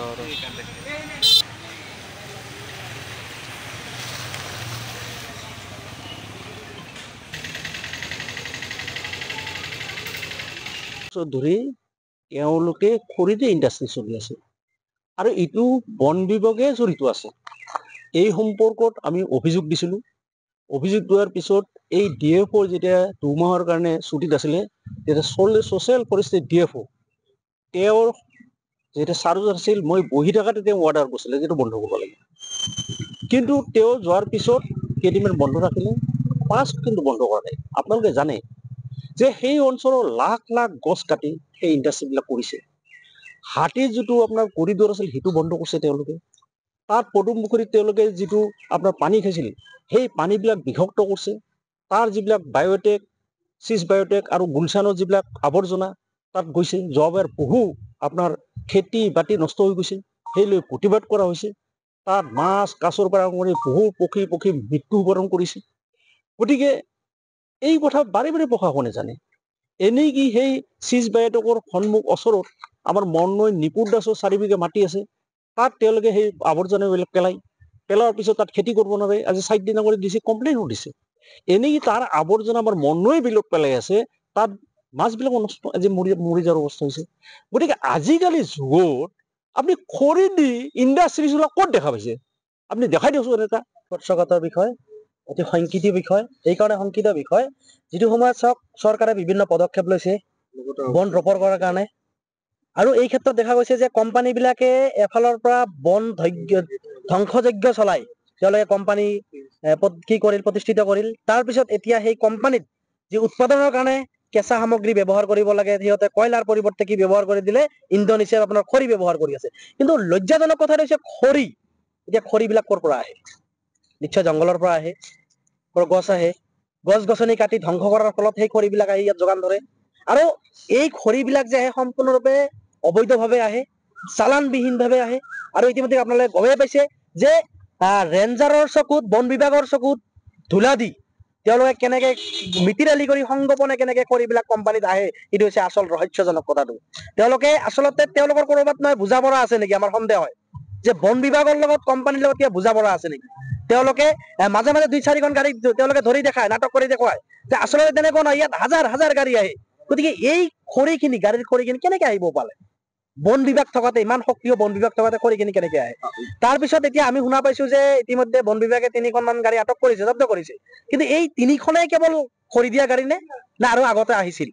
ধৰি তেওঁলোকে খৰিতে ইণ্ডাষ্ট্ৰী চলি আছে আৰু এইটো বন বিভাগে জড়িত আছে। এই সম্পৰ্কত আমি অভিযোগ দিছিলোঁ। অভিযোগ দিয়াৰ পিছত এই DFO যেতিয়া 2 মাহৰ কাৰণে ছুটিত আছিলে তেতিয়া ছ'চিয়েল ফৰেষ্ট্ৰি DFO তেওঁৰ যেতিয়া চাৰ্জ আছিল মই বহি থকাতে তেওঁ অৰ্ডাৰ কৰিছিলে যে এইটো বন্ধ কৰিব লাগে। কিন্তু তেওঁ যোৱাৰ পিছত কেইদিনমান বন্ধ ৰাখিলে, ফাৰ্ষ্ট কিন্তু বন্ধ কৰা নাই। আপোনালোকে জানে যে সেই অঞ্চলৰ লাখ লাখ গছ কাটি সেই ইণ্ডাষ্ট্ৰীবিলাক কৰিছে। হাতীৰ যিটো আপোনাৰ কৰিডৰ আছিল সেইটো বন্ধ কৰিছে তেওঁলোকে। তাত পদুমপুখুৰীত তেওঁলোকে যিটো আপোনাৰ পানী খাইছিল সেই পানীবিলাক বিভক্ত কৰিছে। তাৰ যিবিলাক বায়'টেক, চিজ বায়'টেক আৰু গুলছানৰ যিবিলাক আৱৰ্জনা তাত গৈছে, যোৱাবাৰ বহু আপোনাৰ খেতি বাতি নষ্ট হৈ গৈছে, সেই লৈ প্ৰতিবাদ কৰা হৈছে। তাত মাছ কাছৰ পৰা কৰি বহু পক্ষী মৃত্যুবৰণ কৰিছে। গতিকে এই কথা বাৰে বাৰে প্ৰশাসনে জানে। এনেই কি সেই চিজ বায়'টেকৰ সন্মুখ ওচৰত আমাৰ মৰণৈ নিপুৰ দাসৰ 4 বিঘা মাটি আছে, তাত তেওঁলোকে সেই আৱৰ্জনাবিলাক পেলোৱাৰ পিছত তাত খেতি কৰিব নোৱাৰে। আজি 4 দিন আগতে দিছে কমপ্লেইনো দিছে। এনেই তাৰ আৱৰ্জনা আমাৰ মৰণৈ বিলত পেলাই আছে, তাত মাছবিলাক আজি মৰি যোৱাৰ অৱস্থা হৈছে। গতিকে আজিকালি যুগত আপুনি খৰি দি ইণ্ডাষ্ট্ৰীবিলাক ক'ত দেখা পাইছে? আপুনি দেখাই দিয়কচোন এটা স্পৰ্শগত বিষয়, অতি শংকিত বিষয়। এইকাৰণে শংকিত বিষয় যিটো সময়ত চাওক চৰকাৰে বিভিন্ন পদক্ষেপ লৈছে বন ৰোপণ কৰাৰ কাৰণে, আৰু এই ক্ষেত্ৰত দেখা গৈছে যে কোম্পানীবিলাকে এফালৰ পৰা বন ধ্বংসযজ্ঞ চলাই তেওঁলোকে কোম্পানী কি কৰিল, প্ৰতিষ্ঠিত কৰিল। তাৰপিছত এতিয়া সেই কোম্পানীত যি উৎপাদনৰ কাৰণে কেঁচা সামগ্ৰী ব্যৱহাৰ কৰিব লাগে, সিহঁতে কয়লাৰ পৰিৱৰ্তে কি ব্যৱহাৰ কৰি দিলে, ইন্ধন হিচাপে আপোনাৰ খৰি ব্যৱহাৰ কৰি আছে। কিন্তু লজ্জাজনক কথাটো হৈছে খৰি, এতিয়া খৰিবিলাক ক'ৰ পৰা আহে? নিশ্চয় জংঘলৰ পৰা আহে, গছ আহে, গছ গছনি কাটি ধ্বংস কৰাৰ ফলত সেই খৰিবিলাক আহি ইয়াত যোগান ধৰে। আৰু এই খৰিবিলাক যে আহে সম্পূৰ্ণৰূপে অবৈধভাৱে আহে, চালানবিহীনভাৱে আহে। আৰু ইতিমধ্যে আপোনালোকে গমেই পাইছে যে ৰেঞ্জাৰৰ চকুত, বন বিভাগৰ চকুত ধূলা দি তেওঁলোকে কেনেকে মিতিৰালি কৰি সংগোপনে কেনেকে খৰিবিলাক কোম্পানীত আহে, এইটো হৈছে আচল ৰহস্যজনক কথাটো। তেওঁলোকে আচলতে তেওঁলোকৰ ক'ৰবাত নহয় বুজা পৰা আছে নেকি, আমাৰ সন্দেহ হয় যে বন বিভাগৰ লগত কোম্পানীৰ লগত কিবা বুজা পৰা আছে নেকি। তেওঁলোকে মাজে মাজে 2-4খন গাড়ী তেওঁলোকে ধৰি দেখায়, নাটক কৰি দেখুৱায় যে আচলতে তেনেকুৱা নহয়, ইয়াত হাজাৰ হাজাৰ গাড়ী আহে। গতিকে এই খৰিখিনি, গাড়ীৰ খৰিখিনি কেনেকে আহিব পালে? বন বিভাগ থকাতে, ইমান সক্ৰিয় বন বিভাগ থকাতে খৰিখিনি কেনেকে আহে? তাৰপিছত এতিয়া আমি শুনা পাইছো যে ইতিমধ্যে বন বিভাগে 3খনমান গাড়ী আটক কৰিছে, জব্দ কৰিছে। কিন্তু এই 3খনেই কেৱল খৰি দিয়া গাড়ী নে আৰু আগতে আহিছিল?